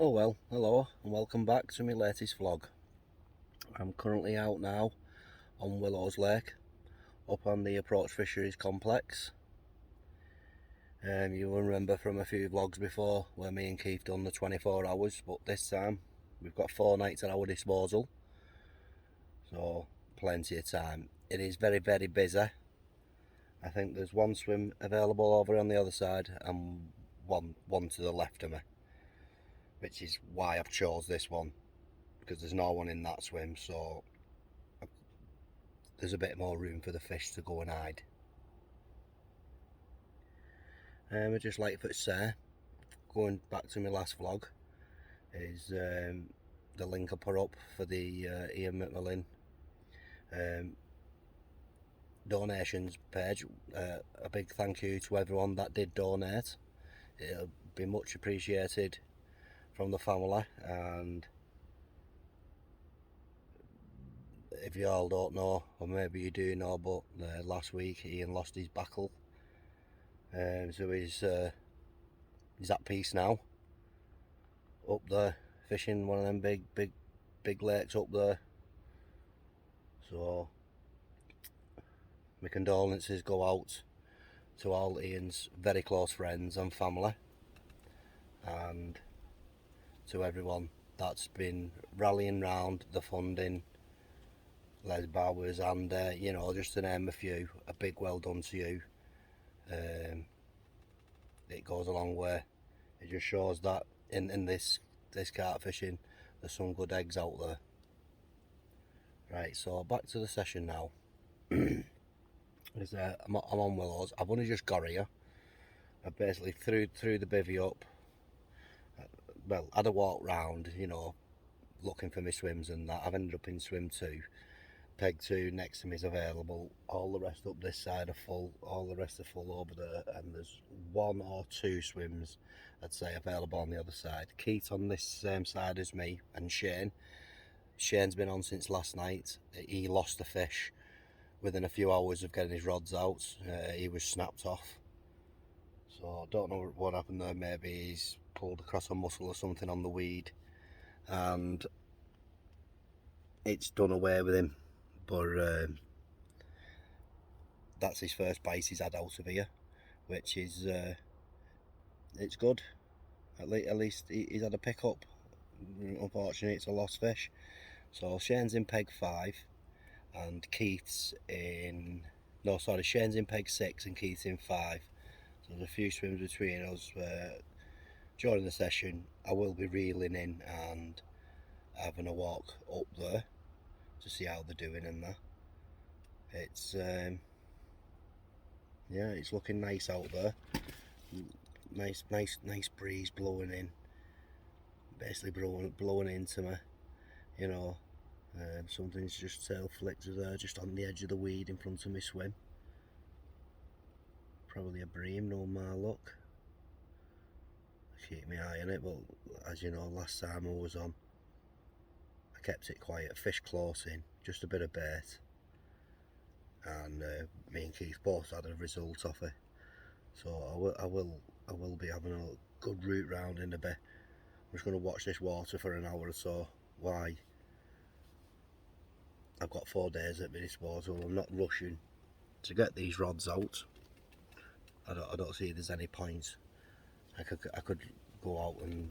Oh well, hello and welcome back to my latest vlog. I'm currently out now on Willows Lake, up on the Approach Fisheries complex. You will remember from a few vlogs before where me and Keith done the 24 hours, but this time we've got 4 nights at our disposal, so plenty of time. It is very busy. I think there's one swim available over on the other side and one to the left of me, which is why I've chose this one, because there's no one in that swim, so there's a bit more room for the fish to go and hide. I just like to say, going back to my last vlog, is the link I put up for the Ian McMillan donations page. A big thank you to everyone that did donate. It'll be much appreciated from the family, and if you all don't know, or maybe you do know, but last week Ian lost his buckle, so he's at peace now, up there fishing one of them big lakes up there. So my condolences go out to all Ian's very close friends and family, and to everyone that's been rallying round the funding, Les Bowers, and just to name a few, a big well done to you. It goes a long way. It just shows that in this carp fishing there's some good eggs out there. Right, so back to the session now. I'm on Willows. I've only just got here. I basically threw the bivvy up. Well, had a walk round, looking for my swims and that. I've ended up in swim 2. Peg 2 next to me is available. All the rest up this side are full. All the rest are full over there, and there's 1 or 2 swims, I'd say, available on the other side. Keith on this same side as me, and Shane's been on since last night. He lost a fish within a few hours of getting his rods out. He was snapped off, so I don't know what happened there. Maybe he's pulled across a muscle or something on the weed and it's done away with him, but that's his first bite he's had out of here, which is it's good. At least he's had a pickup. Unfortunately it's a lost fish. So Shane's in peg 5 and Keith's in, no sorry, Shane's in peg 6 and Keith's in 5. So there's a few swims between us. During the session I will be reeling in and having a walk up there to see how they're doing and that. It's yeah, it's looking nice out there. Nice breeze blowing in, basically blowing into me, something's just tail flicked there, just on the edge of the weed in front of me swim. Probably a bream, no my luck. I keep my eye on it, but as you know, last time I was on, I kept it quiet, fish close in, just a bit of bait, and me and Keith both had a result off it. So I will be having a good route round in a bit. I'm just going to watch this water for an hour or so. Why? I've got 4 days at my disposal. I'm not rushing to get these rods out. I don't see there's any point. I could go out and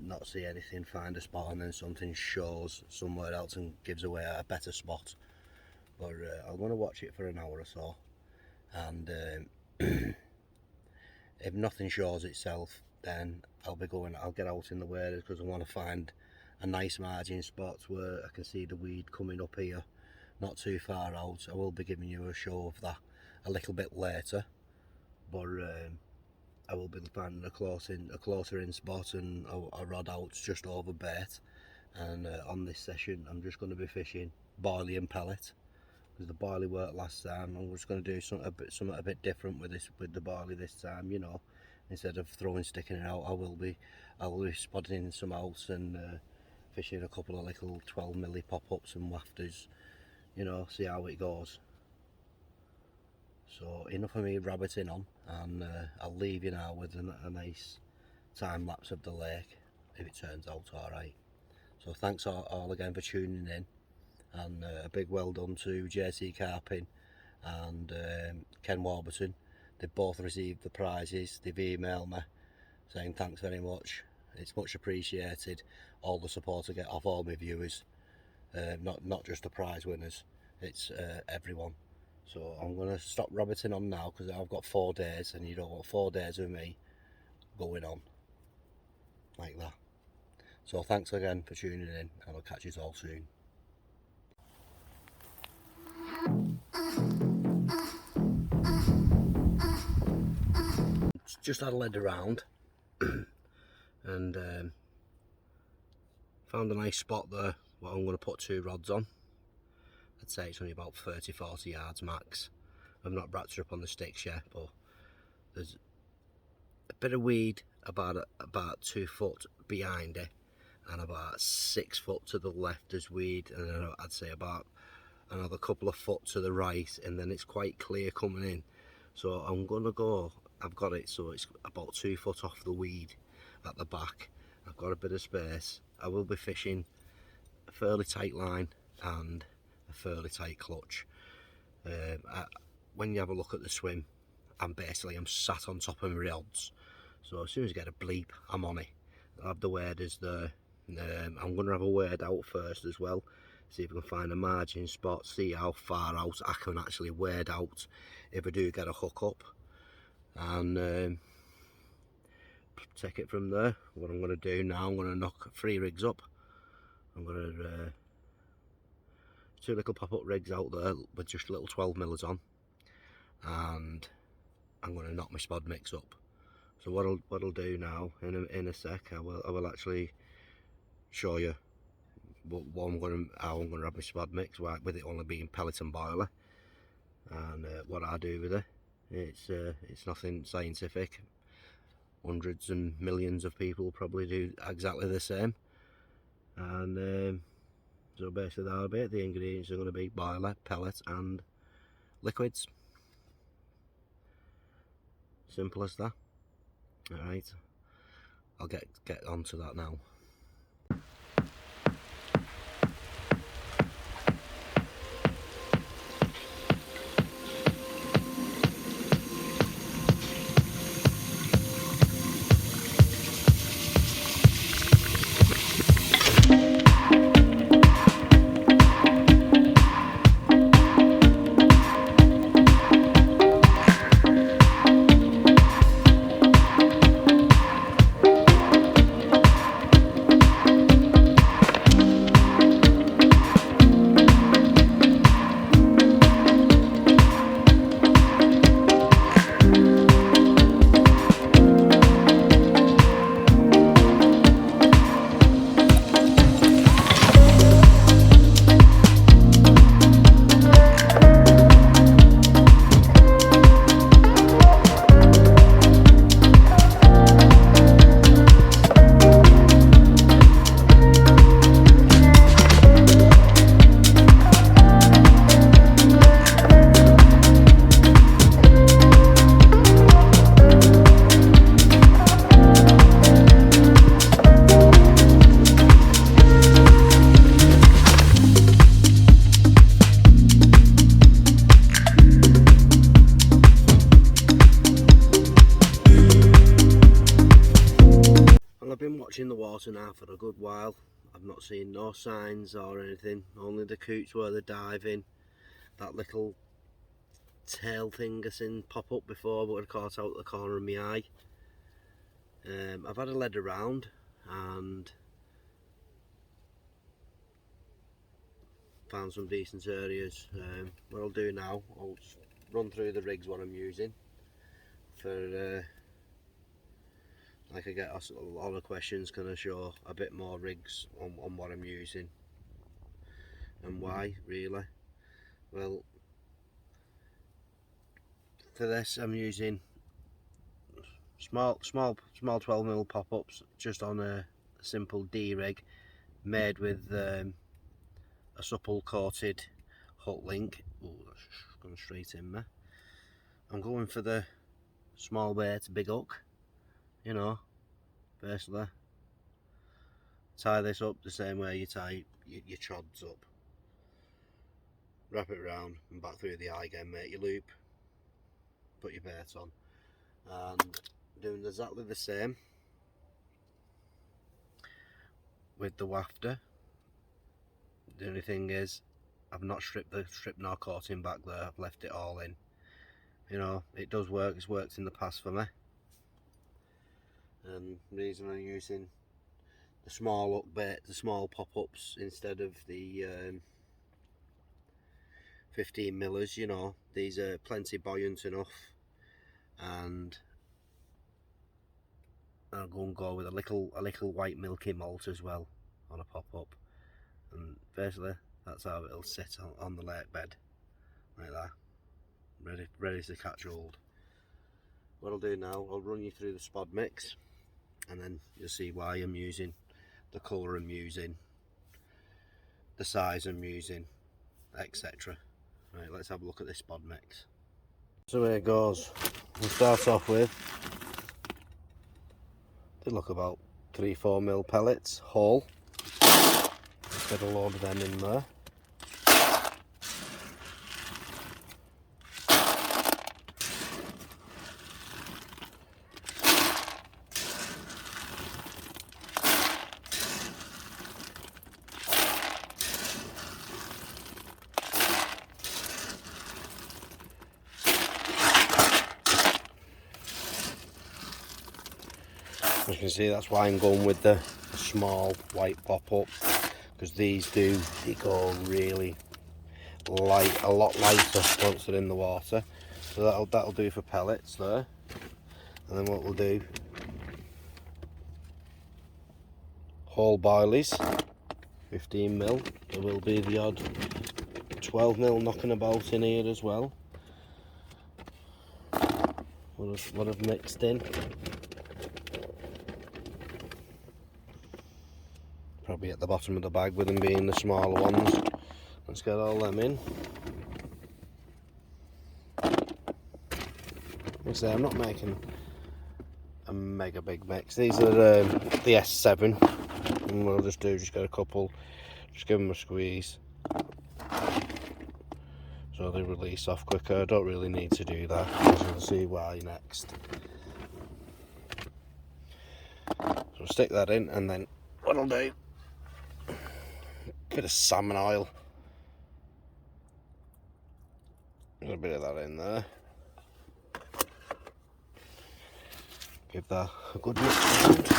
not see anything, find a spot, and then something shows somewhere else and gives away a better spot. But I'm going to watch it for an hour or so, and if nothing shows itself, then I'll get out in the waders, because I want to find a nice margin spot where I can see the weed coming up here, not too far out. I will be giving you a show of that a little bit later, but I will be finding a closer in spot and a rod out just over bait. And on this session I'm just going to be fishing boilie and pellet, because the boilie worked last time. I'm just going to do something a bit different with the boilie this time. Instead of sticking it out, I will be spotting some outs and fishing a couple of little 12mm pop-ups and wafters, see how it goes. So enough of me rabbiting on, and I'll leave you now with a nice time lapse of the lake. if it turns out alright. So thanks all again for tuning in, and a big well done to JC Carping and Ken Warburton. They both received the prizes. They've emailed me saying thanks very much. It's much appreciated, all the support I get off all my viewers, not just the prize winners, it's everyone. So I'm going to stop rabbiting on now, because I've got 4 days, and you don't want 4 days of me going on like that. So thanks again for tuning in, and I'll catch you all soon. Just had a lead around and found a nice spot there what I'm going to put 2 rods on. I'd say it's only about 30-40 yards max. I've not wrapped her up on the sticks yet, but there's a bit of weed about 2 foot behind it, and about 6 foot to the left there's weed, and then I'd say about another couple of foot to the right, and then it's quite clear coming in. So I'm gonna go, I've got it so it's about 2 foot off the weed at the back. I've got a bit of space. I will be fishing a fairly tight line and a fairly tight clutch. When you have a look at the swim, I'm sat on top of my rods, so as soon as I get a bleep, I'm on it. I'll have the waders there. I'm going to have a wade out first as well, see if I can find a margin spot, see how far out I can actually wade out if I do get a hook up, and take it from there. What I'm going to do now, I'm going to knock 3 rigs up. I'm going to 2 little pop-up rigs out there with just little 12 millers on, and I'm going to knock my spod mix up. So what I'll do now in a sec, I will actually show you how I'm going to have my spod mix, with it only being pellet and boiler, and what I do with it. It's nothing scientific. Hundreds and millions of people probably do exactly the same, and so basically that'll be it. The ingredients are going to be boiler, pellet and liquids. Simple as that. Alright, I'll get onto that now. I've been watching the water now for a good while. I've not seen no signs or anything, only the coots where they're diving. That little tail thing I seen pop up before, but I caught out the corner of my eye. I've had a lead around and found some decent areas. What I'll do now, I'll just run through the rigs what I'm using for like I get a lot of questions, can I show a bit more rigs on what I'm using and why, really. Well, for this I'm using small 12mm pop-ups just on a simple D rig made with a supple coated hook link. Oh, that's gone straight in there. I'm going for the small bait big hook, you know, basically Tie this up the same way you tie your chods up. Wrap it round and back through the eye again, make your loop, put your bait on, and doing exactly the same with the wafter. The only thing is, I've not stripped nor coating back there, I've left it all in. You know, it does work, it's worked in the past for me. And the reason I'm using the small hook bait, the small pop-ups instead of the 15 millers, you know, these are plenty buoyant enough, and I'll go with a little white milky malt as well on a pop-up, and basically that's how it'll sit on the lake bed, like that, ready to catch hold. What I'll do now, I'll run you through the spod mix, and then you'll see why I'm using the colour I'm using, the size I'm using, etc. Right, let's have a look at this spod mix. So here it goes. We'll start off with, they look about 3-4 mil pellets, whole. Get a load of them in there. As you can see, that's why I'm going with the small white pop-up, because they go really light, a lot lighter once they're in the water. So that'll do for pellets there. And then what we'll do, whole boilies, 15 mil. There will be the odd 12 mil knocking about in here as well. What I've mixed in. Probably at the bottom of the bag with them being the smaller ones. Let's get all them in. Like I say, I'm not making a mega big mix. These are the S7, and what I'll just get a couple, just give them a squeeze so they release off quicker. I don't really need to do that, as you'll see why next. So I'll stick that in, and then what I'll do, bit of salmon oil, a bit of that in there, give that a good mix around.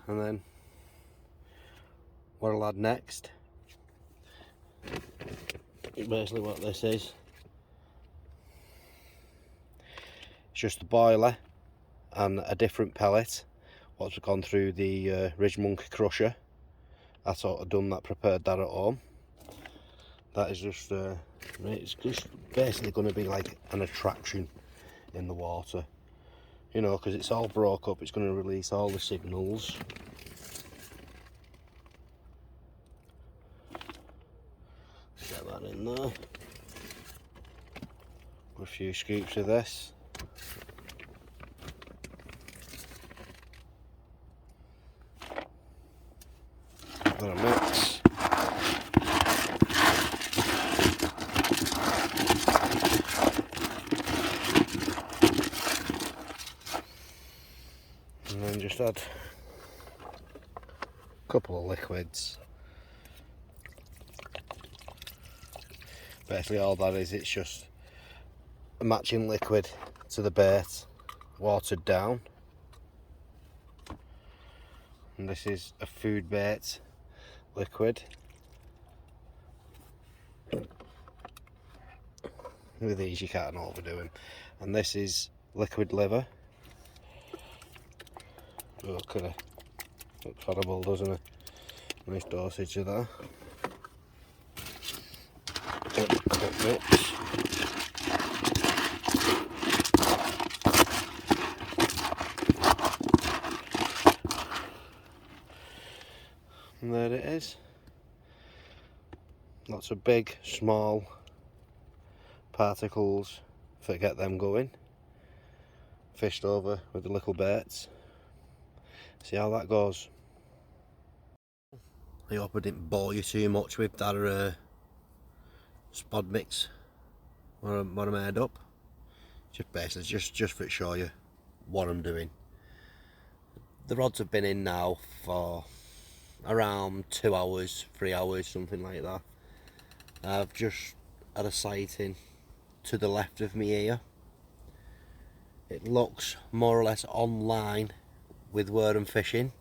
And then what I'll add next, basically what this is, it's just a boiler and a different pellet what's gone through the Ridge Monkey crusher. I sort of done that, prepared that at home. That is just it's just basically going to be like an attraction in the water, you know, because it's all broke up. It's going to release all the signals. Get that in there. A few scoops of this. Give that a mix. And then just add a couple of liquids. Basically all that is, it's just a matching liquid to the bait, watered down. And this is a food bait liquid. With these you can't overdo them. And this is liquid liver. Oh, kind of looks horrible, doesn't it? Nice dosage of that. Mix. And there it is. Lots of big, small particles, get them going. Fished over with the little baits. See how that goes. I hope I didn't bore you too much with that spod mix what I made up. Just basically just for to show you what I'm doing. The rods have been in now for around 2 hours, 3 hours, something like that. I've just had a sighting to the left of me here. It looks more or less online with where I'm fishing,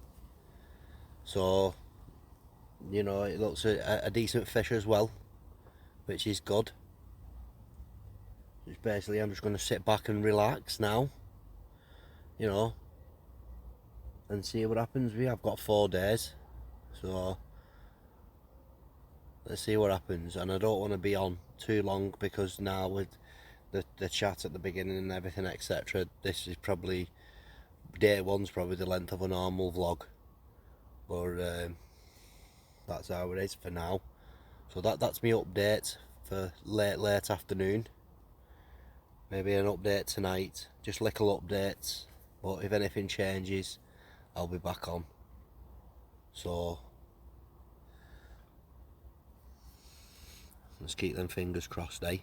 so you know it looks a decent fish as well, which is good. It's basically I'm just going to sit back and relax now, you know, and see what happens. I've got 4 days, so let's see what happens. And I don't want to be on too long, because now with the chat at the beginning and everything, etc., this is probably day 1's probably the length of a normal vlog, but that's how it is for now. So that's my update for late afternoon. Maybe an update tonight, just little updates, but if anything changes I'll be back on. So let's keep them fingers crossed, eh?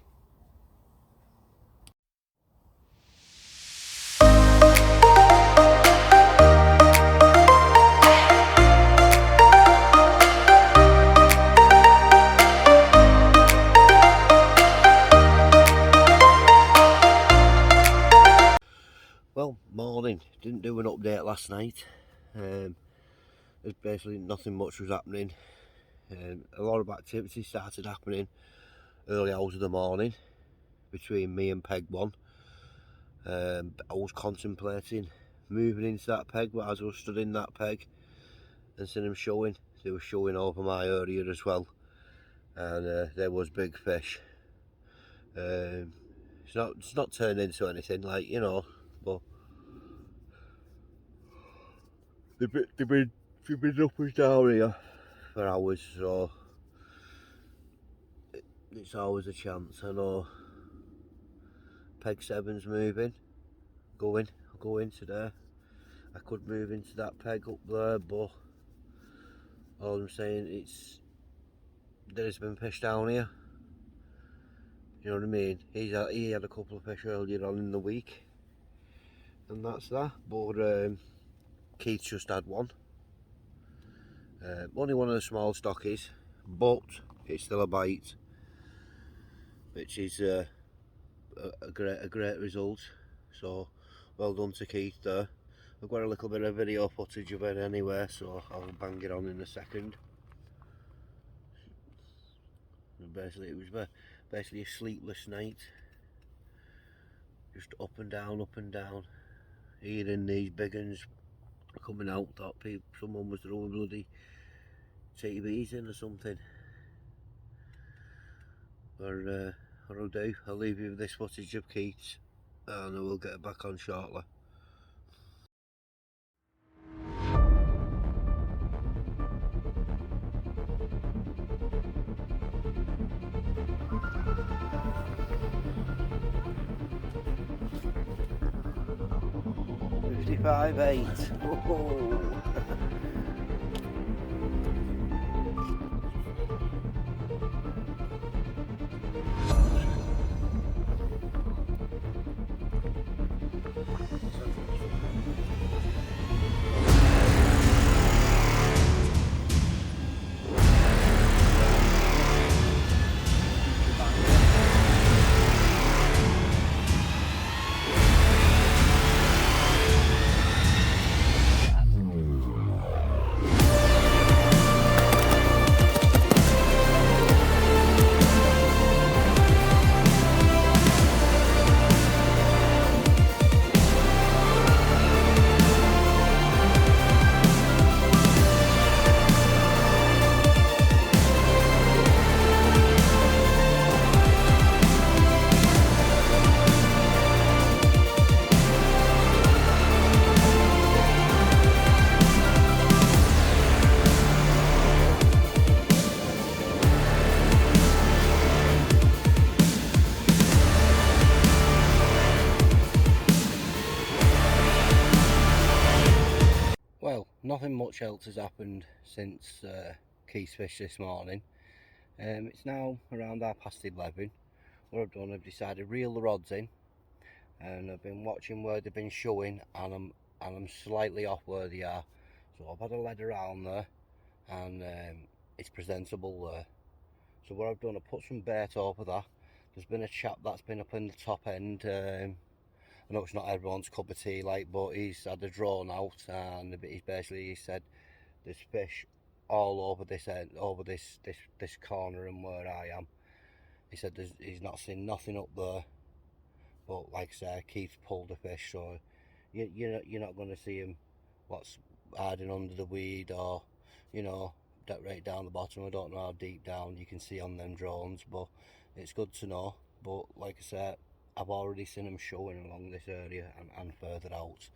Well, morning. Didn't do an update last night. There's basically nothing much was happening. A lot of activity started happening early hours of the morning between me and Peg 1. I was contemplating moving into that peg, but as I was stood in that peg and seeing them showing, they were showing over my area as well, and there was big fish. It's not turned into anything, like, you know, but they've been up and down here for hours, so it's always a chance. I know peg 7's moving, going today. I could move into that peg up there, but all I'm saying, there's been fish down here. You know what I mean? He had a couple of fish earlier on in the week, and that's that. But Keith's just had one. Only one of the small stockies, but it's still a bite, which is a great result. So well done to Keith there. I've got a little bit of video footage of it anyway, so I'll bang it on in a second. Basically, it was basically a sleepless night, just up and down, hearing these big uns coming out. Thought someone was throwing bloody TVs in or something. Or I'll leave you with this footage of Keith's, and I will get it back on shortly. $55.8. Oh. nothing much else has happened since Keith's fish this morning. It's now around 11:30. What I've done, I've decided to reel the rods in, and I've been watching where they've been showing, and I'm slightly off where they are. So I've had a lead around there, and it's presentable there. So what I've done, I've put some bait over that. There's been a chap that's been up in the top end. I know it's not everyone's cup of tea, like, but he's had a drawn out, and he said there's fish all over this end, over this corner and where I am. He said he's not seen nothing up there, but like I say, Keith pulled a fish, so you're not going to see him what's hiding under the weed, or you know, right down the bottom. I don't know how deep down you can see on them drones, but it's good to know. But like I said, I've already seen them showing along this area and further out,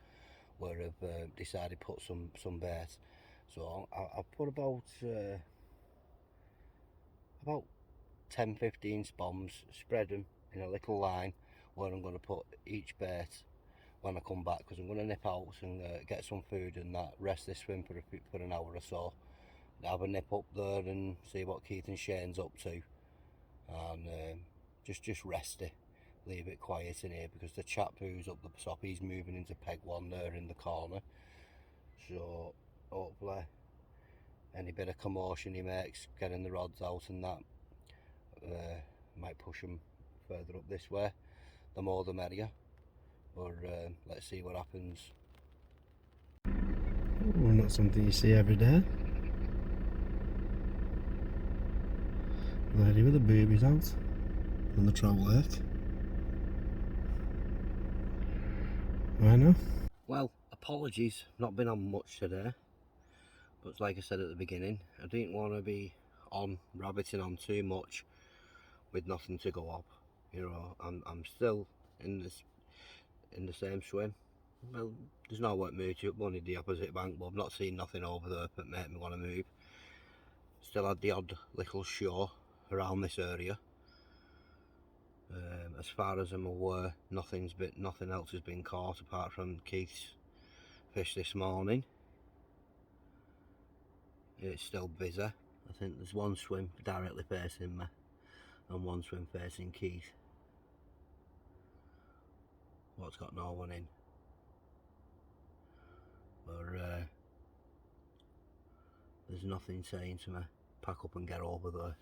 where I've decided to put some bait. So I've put about 10-15 spoms, spread them in a little line where I'm going to put each bait when I come back, because I'm going to nip out and get some food and that, rest this swim for an hour or so, have a nip up there and see what Keith and Shane's up to, and just rest it, leave it quiet in here, because the chap who's up the top, he's moving into peg one there in the corner. So hopefully any bit of commotion he makes getting the rods out and that might push him further up this way. The more the merrier, but let's see what happens. Well, not something you see every day. Lady with the boobies out on the trout lake. I know. Well, apologies, not been on much today, but like I said at the beginning, I didn't want to be on rabbiting on too much with nothing to go up. You know, I'm still in the same swim. Well, there's no work moved to, only the opposite bank, but I've not seen nothing over there that made me want to move. Still had the odd little show around this area. As far as I'm aware, nothing else has been caught apart from Keith's fish this morning. It's still busy. I think there's one swim directly facing me and one swim facing Keith. What's got no one in. But there's nothing saying to me, pack up and get over there.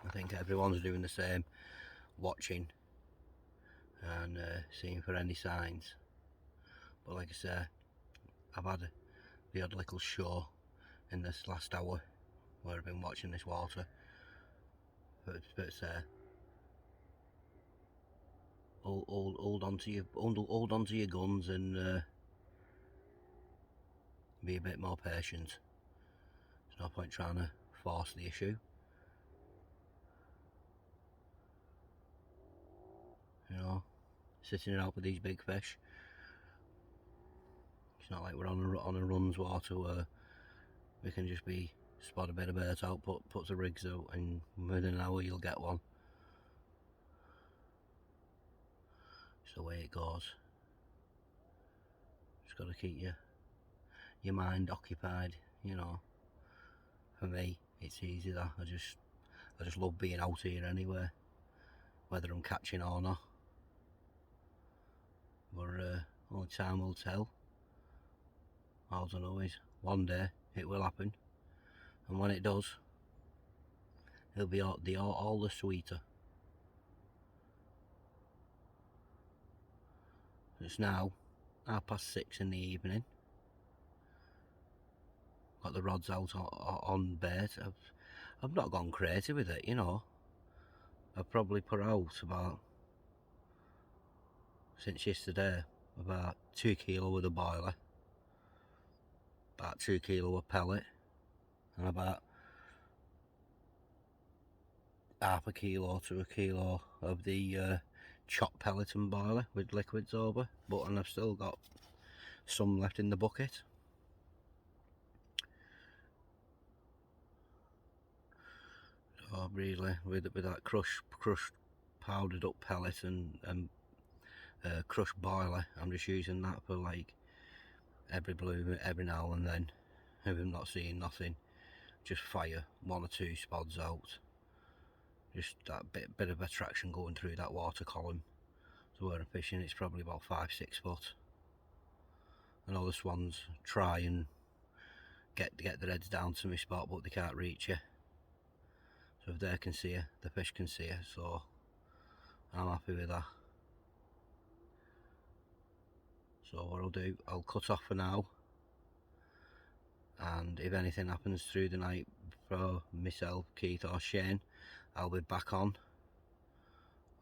I think everyone's doing the same, watching and seeing for any signs. But like I say, I've had the odd little show in this last hour where I've been watching this water. But hold on to your guns and be a bit more patient. There's no point trying to force the issue. You know, sitting it out with these big fish. It's not like we're on a runs water where we can just be spot a bit of bait out, put the rigs out, and within an hour you'll get one. It's the way it goes. Just got to keep your mind occupied, you know. For me, it's easy that I just love being out here anyway, whether I'm catching or not. But only time will tell. All I know is one day it will happen, and when it does, it'll be all the sweeter. It's now 6:30 in the evening. Got the rods out on bait. I've not gone crazy with it, you know. I've probably put out about, since yesterday, about 2 kilo with a boiler, about 2 kilo of pellet, and about half a kilo to a kilo of the chopped pellet and boiler with liquids over. And I've still got some left in the bucket. So really, with that crushed powdered up pellet and crushed boiler, I'm just using that for like every bloom every now and then. If I'm not seeing nothing, just fire 1 or 2 spods out. Just that bit of attraction going through that water column. So where I'm fishing, it's probably about 5-6 foot. I know the swans try and get their heads down to my spot, but they can't reach you. So if they can see you, the fish can see you, so I'm happy with that. So what I'll do, I'll cut off for now, and if anything happens through the night for myself, Keith or Shane, I'll be back on,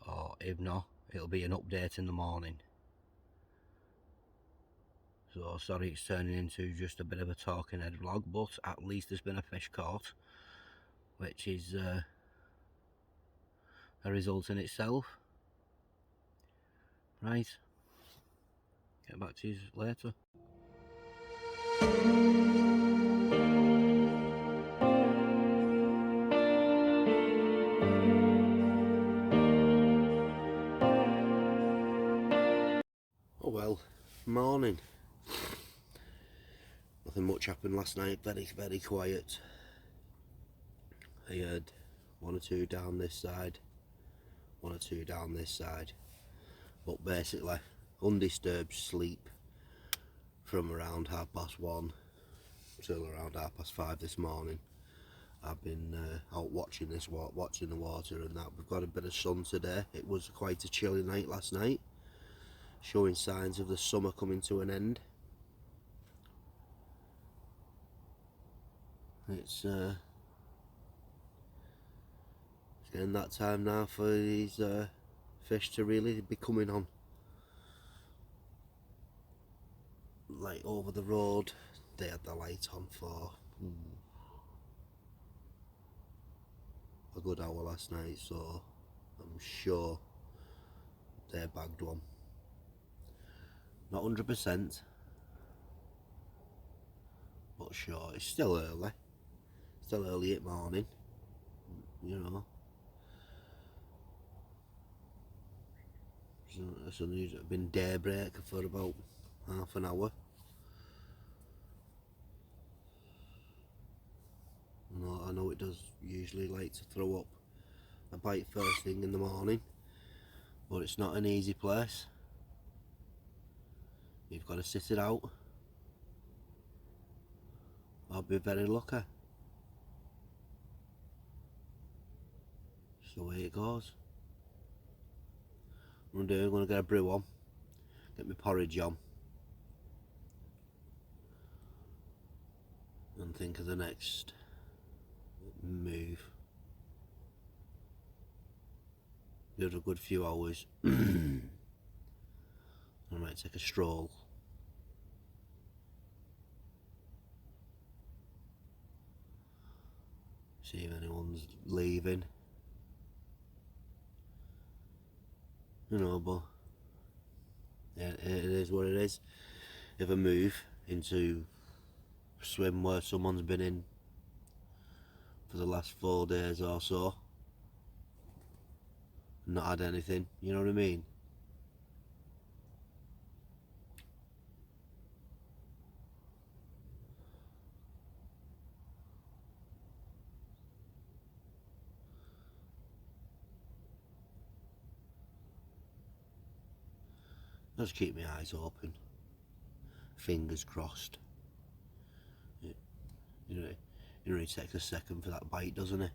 or if not, it'll be an update in the morning. So sorry it's turning into just a bit of a talking head vlog, but at least there's been a fish caught, which is a result in itself. Right, get back to you later. Oh well, morning. Nothing much happened last night, very quiet. I heard 1 or 2 down this side, 1 or 2 down this side, but basically undisturbed sleep from around 1:30 till around 5:30 this morning. I've been out watching the water and that. We've got a bit of sun today. It was quite a chilly night last night, showing signs of the summer coming to an end. It's getting that time now for these fish to really be coming on. Like over the road, they had the light on for a good hour last night, so I'm sure they bagged one. Not 100%, but sure. It's still early at morning, you know. It's only been daybreak for about half an hour. I know it does usually like to throw up a bite first thing in the morning, but it's not an easy place. You've got to sit it out. I'll be very lucky. It's the way it goes. What I'm going to get a brew on, get my porridge on, and think of the next move. Give it a good few hours. I might take a stroll. See if anyone's leaving. You know, but yeah, it is what it is. If I move into swim where someone's been in for the last 4 days or so, not had anything, you know what I mean? Just keep my eyes open, fingers crossed. You know, it only takes a second for that bite, doesn't it?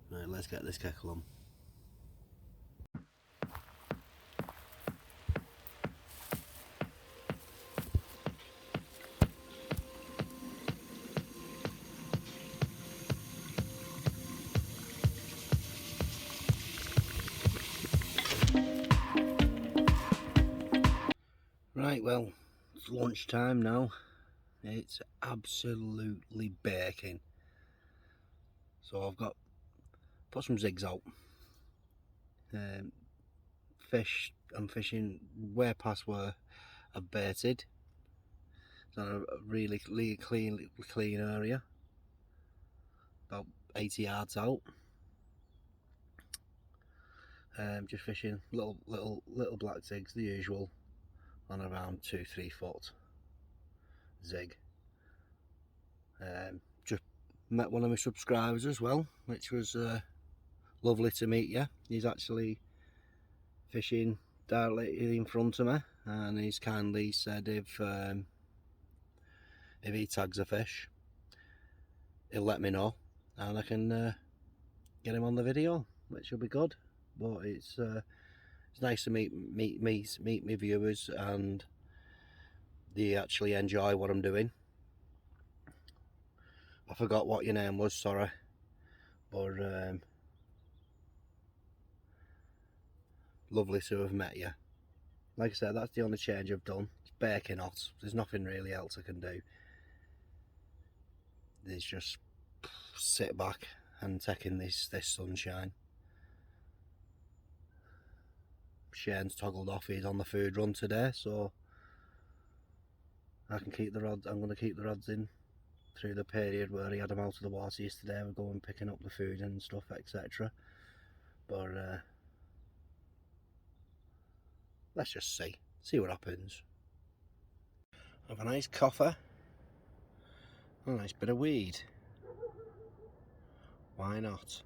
Right, let's get this kettle on. Right, well, it's lunchtime now. It's absolutely baking. So I've put some zigs out. Fish, I'm fishing way past where I've baited. It's on a really clean area, about 80 yards out. Just fishing little black zigs, the usual, on around 2-3 foot zig. Just met one of my subscribers as well, which was lovely to meet you. He's actually fishing directly in front of me, and he's kindly said if he tags a fish, he'll let me know, and I can get him on the video, which will be good. But it's nice to meet my viewers, and they actually enjoy what I'm doing. I forgot what your name was, sorry, but lovely to have met you. Like I said, that's the only change I've done. It's baking hot. There's nothing really else I can do. There's just sit back and taking this sunshine. Shane's toggled off. He's on the food run today, so I can keep the rods. I'm going to keep the rods in through the period where he had them out of the water yesterday. We're going picking up the food and stuff, etc. But let's just see what happens. Have a nice coffee, a nice bit of weed. Why not?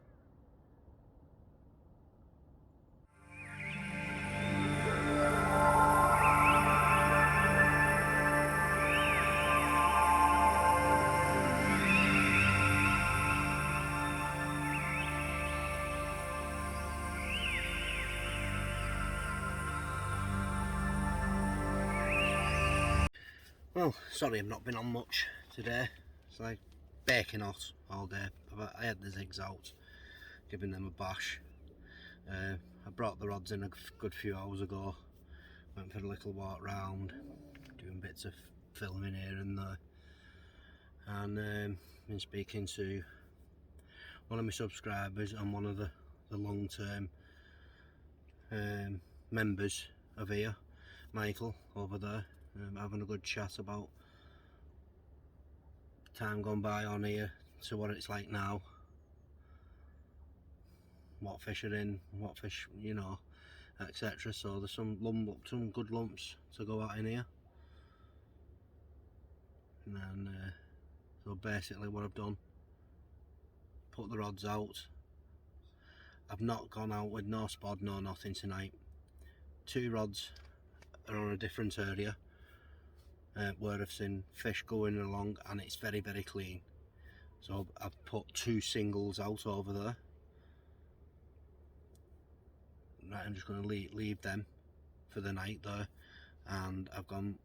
Well, sorry I've not been on much today. It's like baking hot all day. I had the zigs out, giving them a bash. I brought the rods in a good few hours ago. Went for a little walk round, doing bits of filming here and there. And been speaking to one of my subscribers and one of the long-term members of here, Michael, over there. Having a good chat about time gone by on here to what it's like now, what fish are in, what fish, you know, etc. So there's some good lumps to go out in here, and so basically what I've done, put the rods out. I've not gone out with no spod, no nothing tonight. 2 rods are on a different area where I've seen fish going along, and it's very clean. So I've put 2 singles out over there. Right, I'm just going to leave them for the night there, and I've gone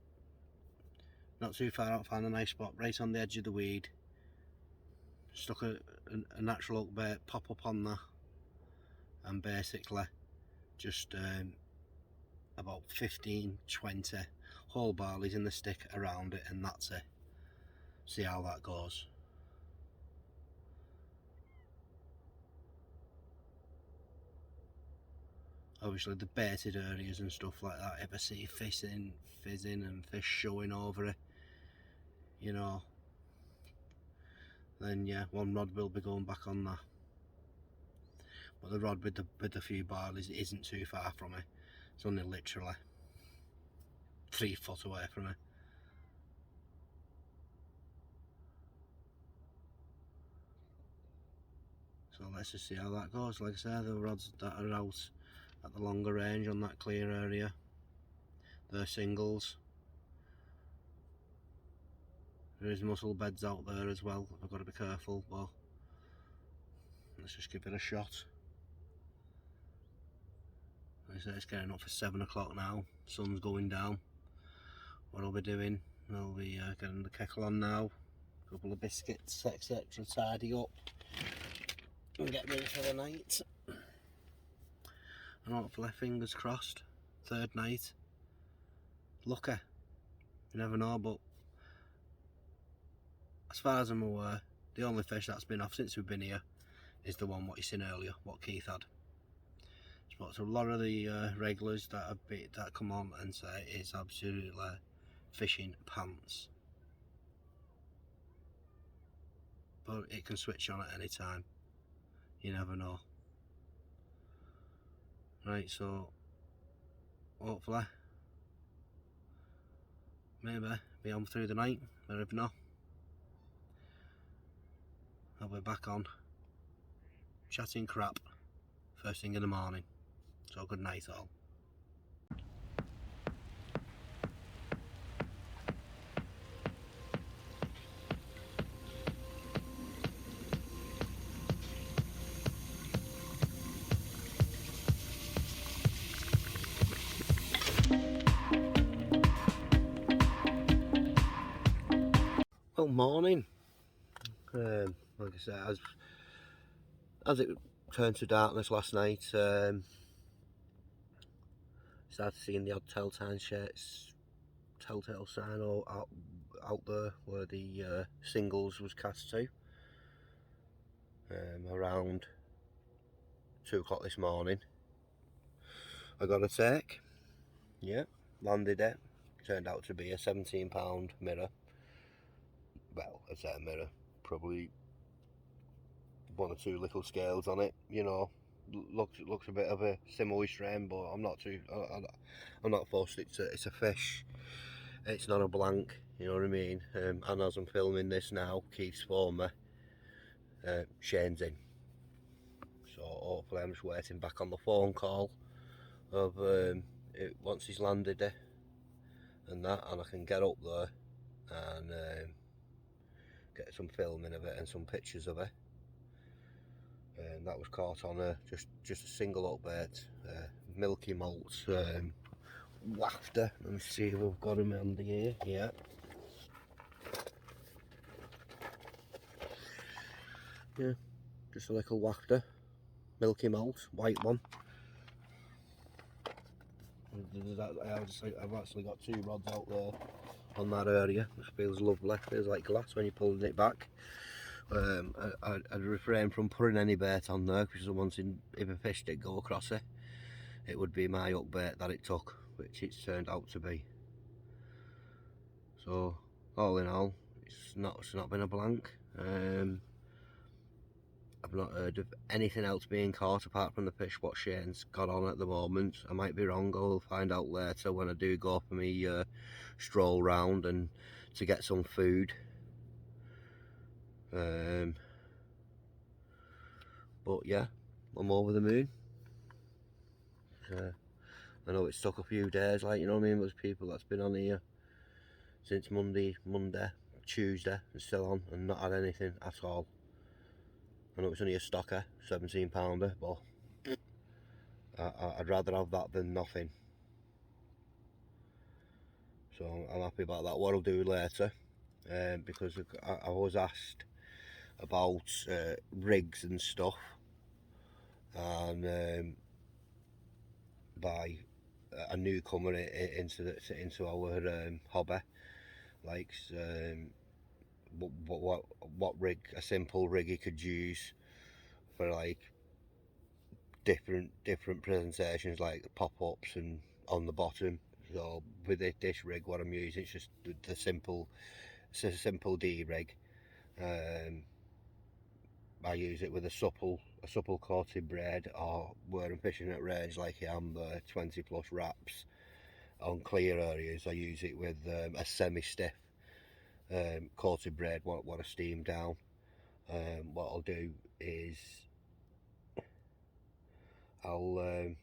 not too far out, found a nice spot right on the edge of the weed, stuck a natural hook bait, pop up on that, and basically just about 15-20 whole barleys in the stick around it, and that's it. See how that goes. Obviously the baited areas and stuff like that, if I see fizzing and fish showing over it, you know, then yeah, one rod will be going back on that. But the rod with the few barleys isn't too far from me. It's only literally 3 foot away from me. So let's just see how that goes. Like I said, the rods that are out at the longer range on that clear area, they're singles. There is mussel beds out there as well. I've got to be careful, but let's just give it a shot. Like I say, it's getting up for 7 o'clock now. Sun's going down. What I'll be doing, I'll be getting the kettle on now. A couple of biscuits, etc. Tidy up and get ready for the night. And hopefully, fingers crossed, 3rd night. Lucky. You never know, but as far as I'm aware, the only fish that's been off since we've been here is the one what you seen earlier, what Keith had. Spoke to a lot of the regulars that come on and say it's absolutely fishing pants. But it can switch on at any time. You never know. Right, so hopefully maybe be on through the night, or if not, I'll be back on chatting crap first thing in the morning. So good night all. Well, morning. Like I said, as it turned to darkness last night, started seeing the odd telltale sign out there where the singles was cast to. Around 2 o'clock this morning, I got a take. Yeah, landed it. Turned out to be a £17 mirror. Well, I say a mirror, probably 1 or 2 little scales on it. You know, looks a bit of a similar strain, but I'm not fussed. It's a fish. It's not a blank. You know what I mean? And as I'm filming this now, Keith's phoned me. Shane's in. So hopefully I'm just waiting back on the phone call of once he's landed it and that, and I can get up there and get some filming of it and some pictures of it. And that was caught on just a single upbait, milky malt wafter. Let me see if we've got him under here. Yeah. Yeah, just a little wafter, milky malt, white one. I've actually got 2 rods out there on that area. It feels lovely, feels like glass when you're pulling it back. I'd refrain from putting any bait on there because I wanted, if a fish did go across it, it would be my hook bait that it took, which it's turned out to be. So all in all, it's not been a blank. I've not heard of anything else being caught apart from the fish what Shane's got on at the moment. I might be wrong, I'll find out later when I do go for me stroll round and to get some food. But yeah, I'm over the moon. I know it's took a few days, like, you know what I mean, there's people that's been on here since Monday, Tuesday, and still on and not had anything at all. I know it's only a stocker, £17, but I'd rather have that than nothing. So I'm happy about that. What I'll do later, because I was asked about rigs and stuff, and by a newcomer into our hobby, like what rig, a simple rig he could use for like different presentations, like pop-ups and on the bottom. So with this rig, what I'm using, it's just the simple, it's a simple D rig. I use it with a supple coated braid, or where I'm fishing at range like I am, the 20 plus wraps on clear areas, I use it with a semi-stiff coated braid, what I steam down. What I'll do is I'll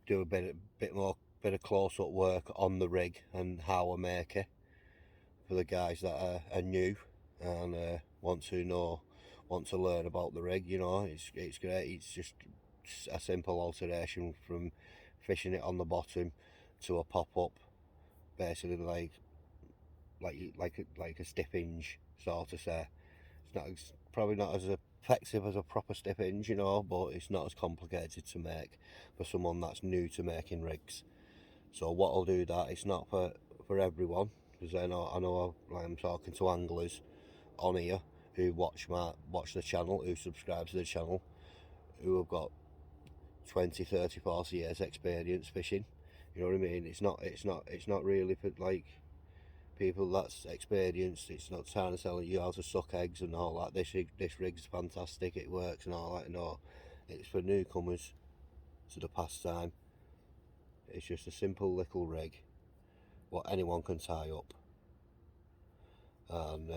do a bit of close-up work on the rig and how I make it for the guys that are new and want to learn about the rig. You know, it's great. It's just a simple alteration from fishing it on the bottom to a pop-up, basically like a stiff hinge, sort of say. It's probably not as effective as a proper stiff hinge, you know, but it's not as complicated to make for someone that's new to making rigs. So what I'll do, that it's not for everyone, because I know I'm talking to anglers on here who watch the channel, who subscribe to the channel, who have got 20, 30, 40 years experience fishing. You know what I mean? It's not really for like people that's experienced. It's not trying to tell you how to suck eggs and all that. This rig's fantastic, it works and all that. No, it's for newcomers to the pastime. It's just a simple little rig what anyone can tie up, and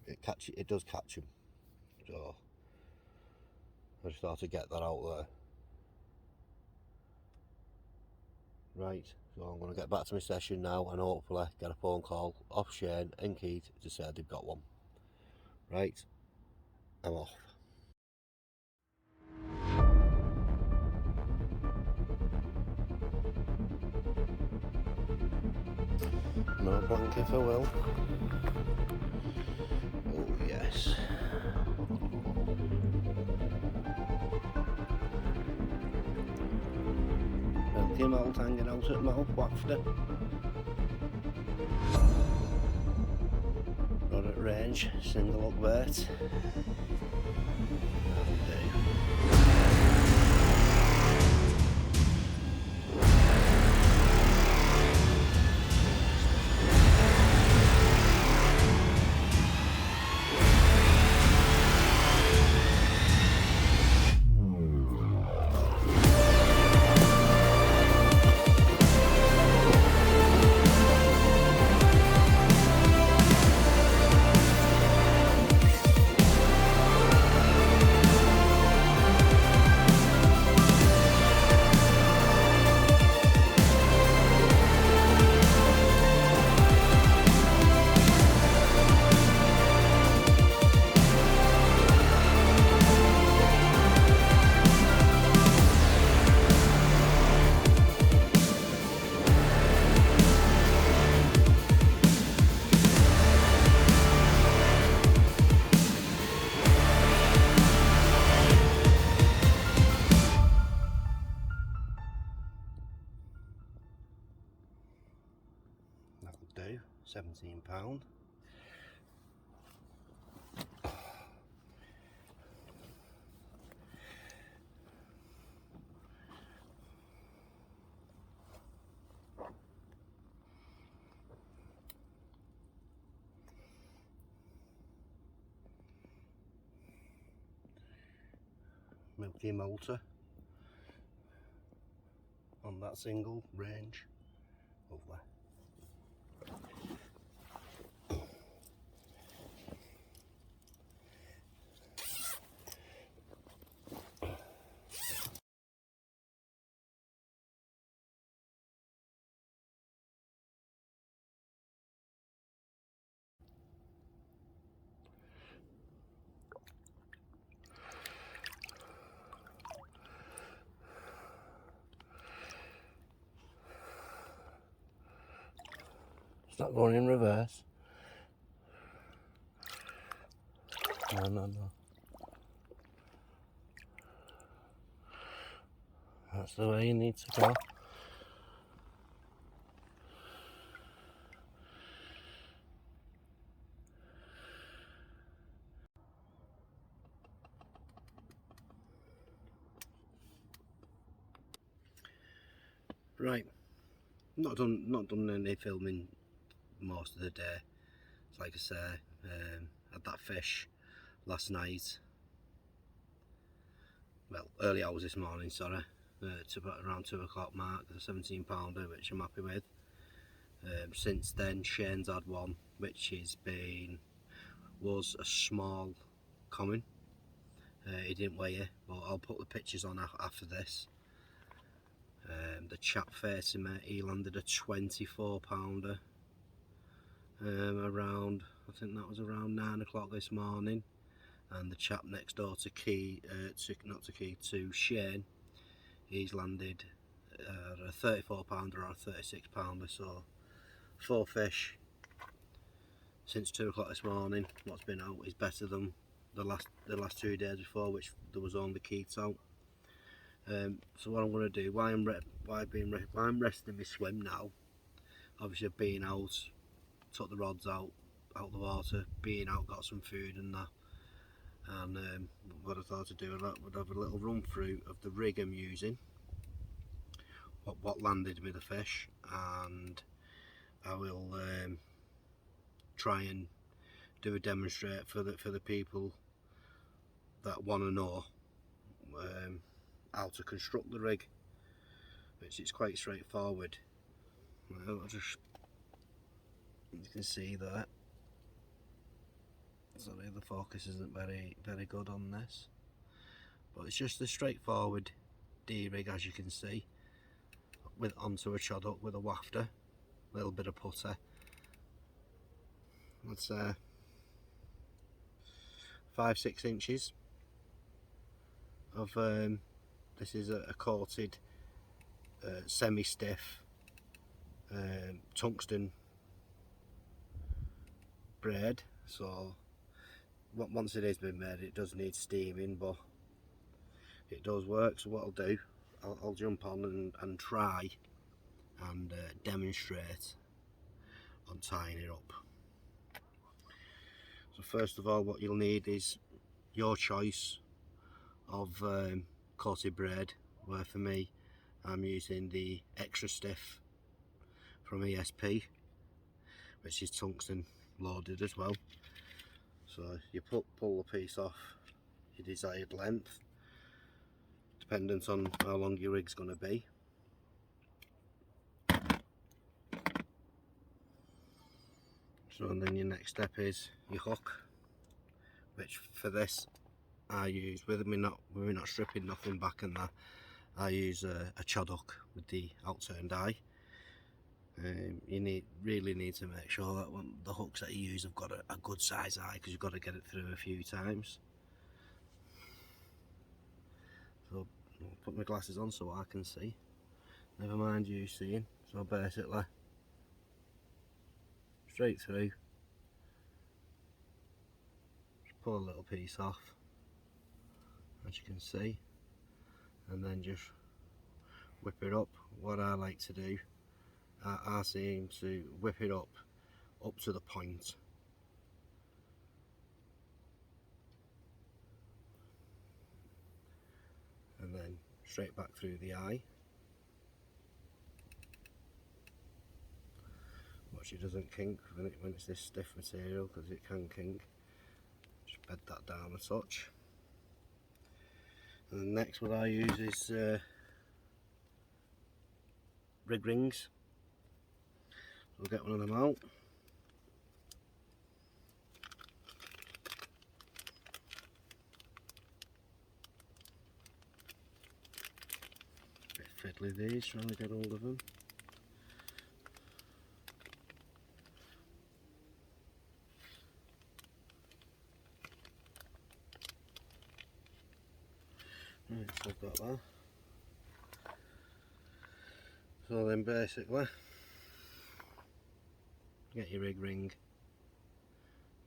it does catch them. So I just thought to get that out there. Right, so I'm going to get back to my session now and hopefully get a phone call off Shane and Keith to say they've got one. Right, I'm off. No blanket for Will. Oh yes. Empty malt hanging out at mouth wafter. Rod at range, single hook bait. That'll do, £17. Milky Malta on that single range. Lovely. It's not going in reverse. No. That's the way you need to go. Right, not done any filming most of the day. It's like I say, had that fish last night. Well, early hours this morning, sorry. To about around 2 o'clock mark, the 17 pounder, which I'm happy with. Since then, Shane's had one, which was a small common. He didn't weigh it, but I'll put the pictures on after this. The chap facing me, he landed a 24 pounder around, I think that was around 9 o'clock this morning. And the chap next door to Shane, he's landed a 34 pounder or a 36 pounder. So 4 fish since 2 o'clock this morning. What's been out is better than the last 2 days before, which there was only Keats out. So what I'm going to do, while I'm resting my swim now, obviously I've been out, took the rods out the water, being out, got some food and that, and what I thought to do, would have a little run through of the rig I'm using, what landed me the fish, and I will try and do a demonstrate for the people that want to know how to construct the rig. which is quite straightforward. I'll just, you can see that. Sorry, the focus isn't very good on this, but it's just a straightforward D-rig, as you can see, with onto a chod hook with a wafter, a little bit of putter. That's 5-6 inches of this is a coated semi-stiff tungsten braid. So once it has been made, it does need steaming, but it does work. So what I'll do, I'll jump on and try and demonstrate on tying it up. So first of all, what you'll need is your choice of coated braid, where for me I'm using the extra stiff from ESP, which is tungsten loaded as well. So you pull the piece off your desired length, dependent on how long your rig's going to be. So and then your next step is your hook, which for this I use, with me not stripping nothing back and that, I use a chod hook with the outturned eye. You really need to make sure that the hooks that you use have got a good size eye, because you've got to get it through a few times. So I'll put my glasses on so I can see, never mind you seeing. So basically straight through, just pull a little piece off, as you can see, and then just whip it up. What I like to do, I seem to whip it up to the point, and then straight back through the eye. Watch it doesn't kink when it's this stiff material, because it can kink. Just bed that down a touch. And then next what I use is rig rings. We'll get one of them out. A bit fiddly these, trying to get hold of them. Right, so I've got that. So then basically, get your rig ring,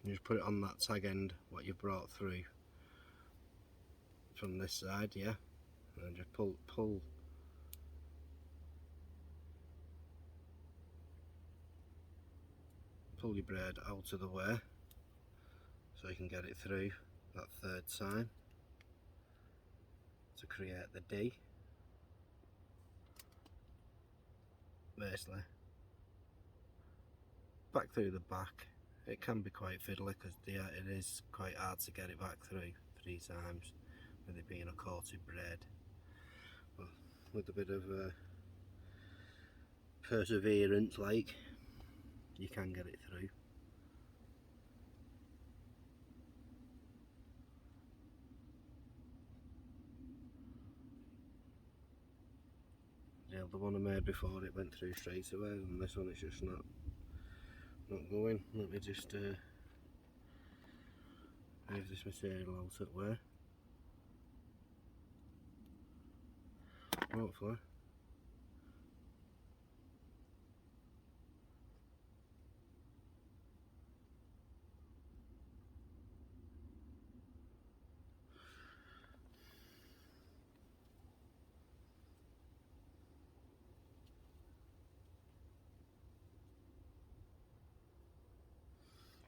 and just put it on that tag end what you've brought through from this side, yeah, and just pull your braid out of the way so you can get it through that third time to create the D. Basically, back through the back. It can be quite fiddly because it is quite hard to get it back through 3 times with it being a coated braid, but with a bit of perseverance, like, you can get it through. Yeah, the one I made before, it went through straight away, and this one is just not going. Let me just move this material out of the way. Hopefully.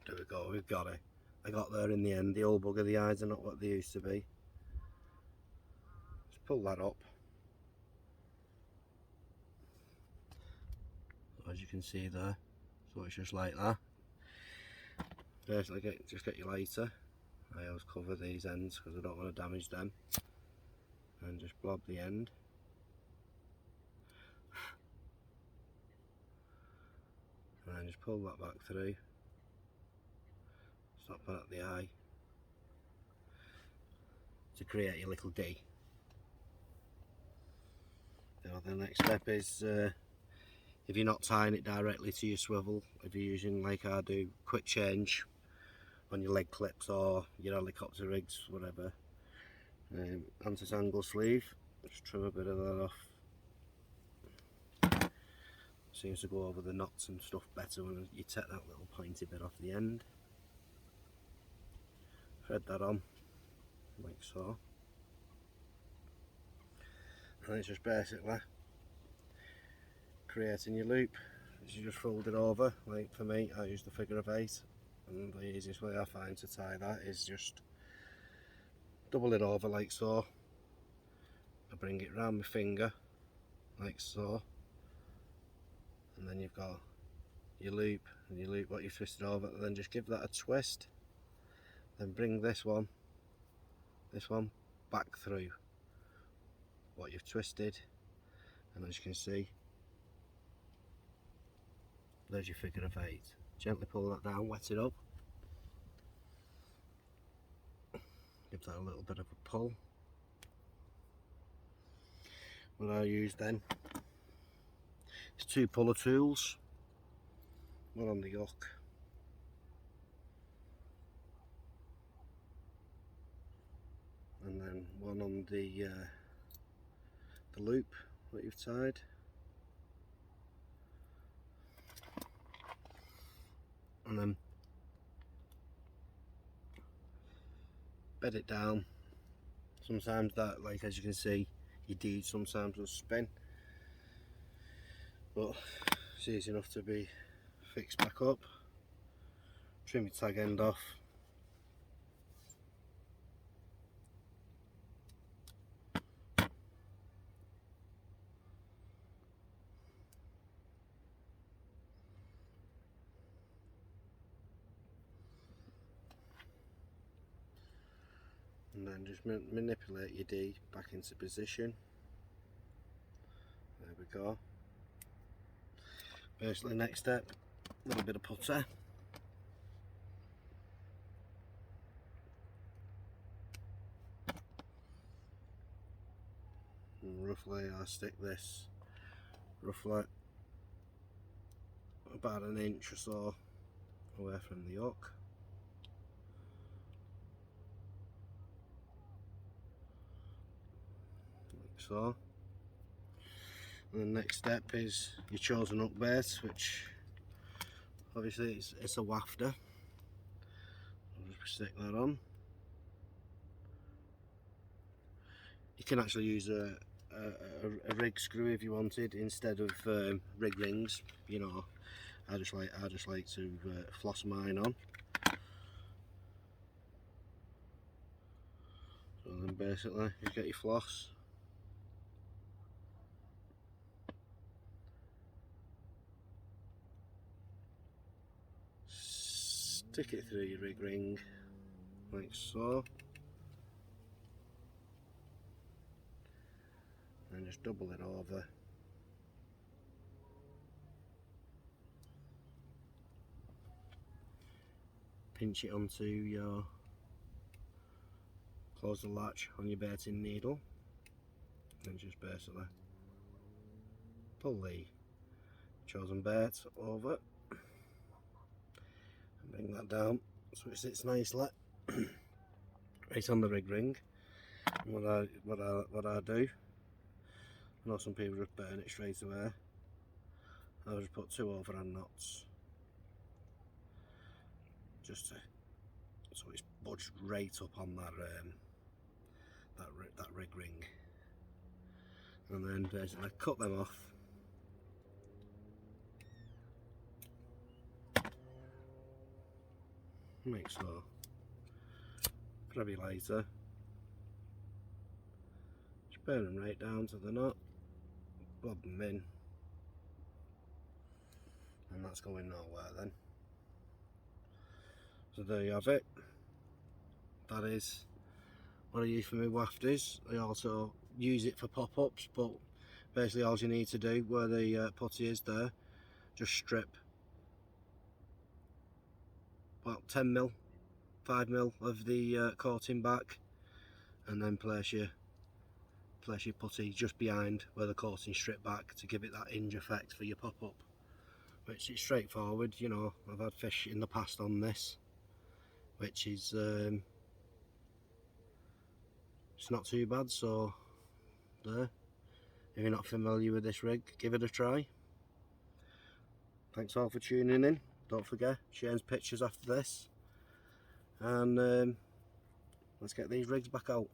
There we go, we've got it. I got there in the end. The old bugger, the eyes are not what they used to be. Just pull that up. As you can see there, so it's just like that. Basically, just get your lighter. I always cover these ends because I don't want to damage them, and just blob the end. And just pull that back through, stop it at the eye to create your little D. Now the next step is, if you're not tying it directly to your swivel, if you're using, like I do, quick change on your leg clips or your helicopter rigs, whatever, anti-tangle sleeve, just trim a bit of that off. Seems to go over the knots and stuff better when you take that little pointy bit off the end. Thread that on, like so. And it's just basically creating your loop. You just fold it over, like for me I use the figure of 8, and the easiest way I find to tie that is just double it over like so. I bring it round my finger like so, and then you've got your loop, and you loop what you've twisted over, and then just give that a twist, then bring this one back through what you've twisted, and as you can see, there's your figure of 8. Gently pull that down, wet it up, give that a little bit of a pull. What I use then is 2 puller tools, one on the hook and then one on the loop that you've tied. And then bed it down. Sometimes that, like as you can see, your D sometimes will spin, but it's easy enough to be fixed back up. Trim your tag end off. And then just manipulate your D back into position. There we go. Basically, next step, a little bit of putter. And roughly, I stick this roughly about an inch or so away from the hook. Like so. And the next step is your chosen hook bait, which obviously it's a wafter. I'll just stick that on. You can actually use a rig screw if you wanted instead of rig rings. You know, I just like to floss mine on. So then basically you get your floss. Stick it through your rig ring like so, and just double it over. Pinch it onto your, close the latch on your baiting needle, and just basically pull the chosen bait over and bring that down so it sits nicely right on the rig ring. And what I do, I know some people just burn it straight away. I'll just put 2 overhand knots just to, so it's budged right up on that that rig ring, and then basically cut them off. Like so. Grab your lighter, just burn them right down to the knot, bob them in, and that's going nowhere then. So there you have it. That is what I use for my wafters. I also use it for pop-ups, but basically all you need to do where the putty is there, just strip about 10mm, 5mm of the coating back, and then place your putty just behind where the coating's stripped back to give it that hinge effect for your pop-up, which is straightforward. You know, I've had fish in the past on this, which is it's not too bad. So there, if you're not familiar with this rig, give it a try. Thanks all for tuning in. Don't forget, Shane's pictures after this, and let's get these rigs back out.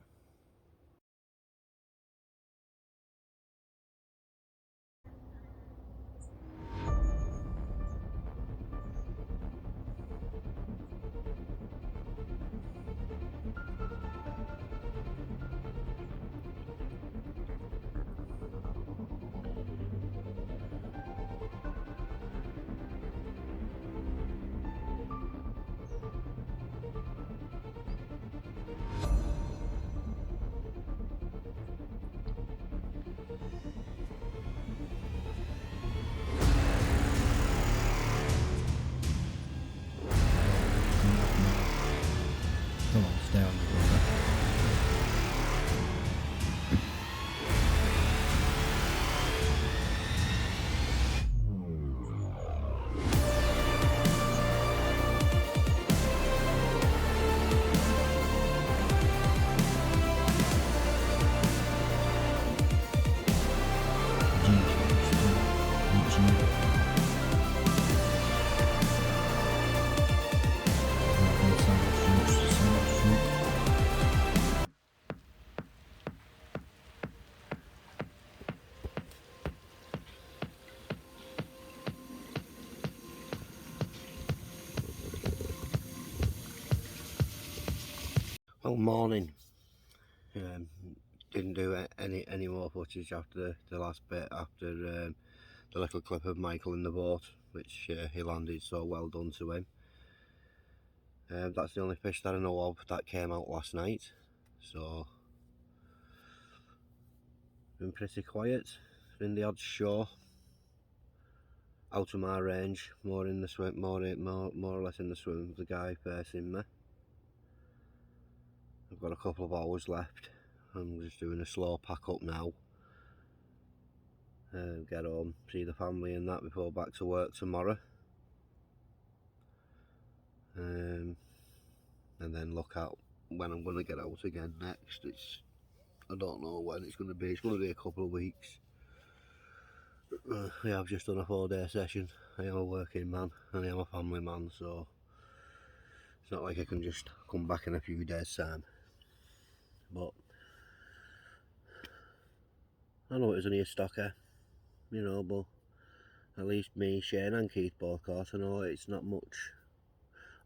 Come on, stay on the water. Well, morning. Didn't do any more footage after the last bit, after the little clip of Michael in the boat, which he landed, so well done to him. That's the only fish that I know of that came out last night, so been pretty quiet. Been the odd show out of my range, more in the swim, more or less in the swim of the guy facing me. I've got a couple of hours left. I'm just doing a slow pack up now. Get home, see the family and that before back to work tomorrow. And then look at when I'm going to get out again next. I don't know when it's going to be. It's going to be a couple of weeks. Yeah, I've just done a 4-day session. I am a working man and I am a family man, so it's not like I can just come back in a few days' time. But I know it was only a stocker, you know, but at least me, Shane and Keith both caught. I know it's not much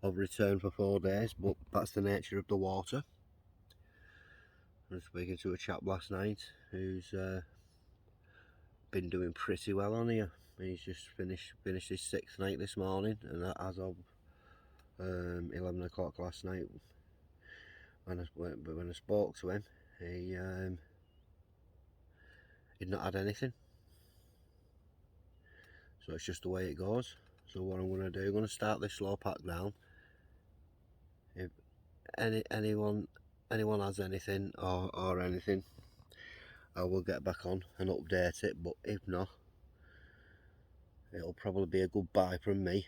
of return for 4 days, but that's the nature of the water. I was speaking to a chap last night who's been doing pretty well on here. He's just finished his 6th night this morning, and as of 11 o'clock last night, when I spoke to him, he'd not had anything. So it's just the way it goes. So what I'm going to do, I'm going to start this slow pack down. If anyone has anything or anything, I will get back on and update it, but if not, it'll probably be a goodbye from me.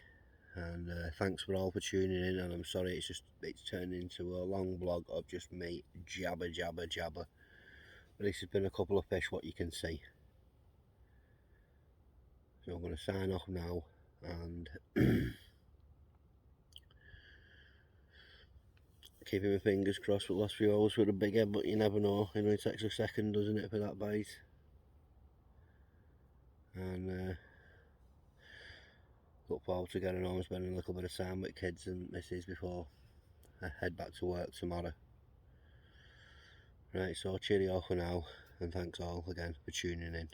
And thanks for all for tuning in, and I'm sorry it's turned into a long vlog of just me jabber. But this has been a couple of fish, what you can see. So I'm going to sign off now, and keeping my fingers crossed for the last few hours with a big head, but you never know. You know, it takes a second, doesn't it, for that bite. And look forward to getting home and spending a little bit of time with kids and missus before I head back to work tomorrow. Right, so cheerio for now, and thanks all again for tuning in.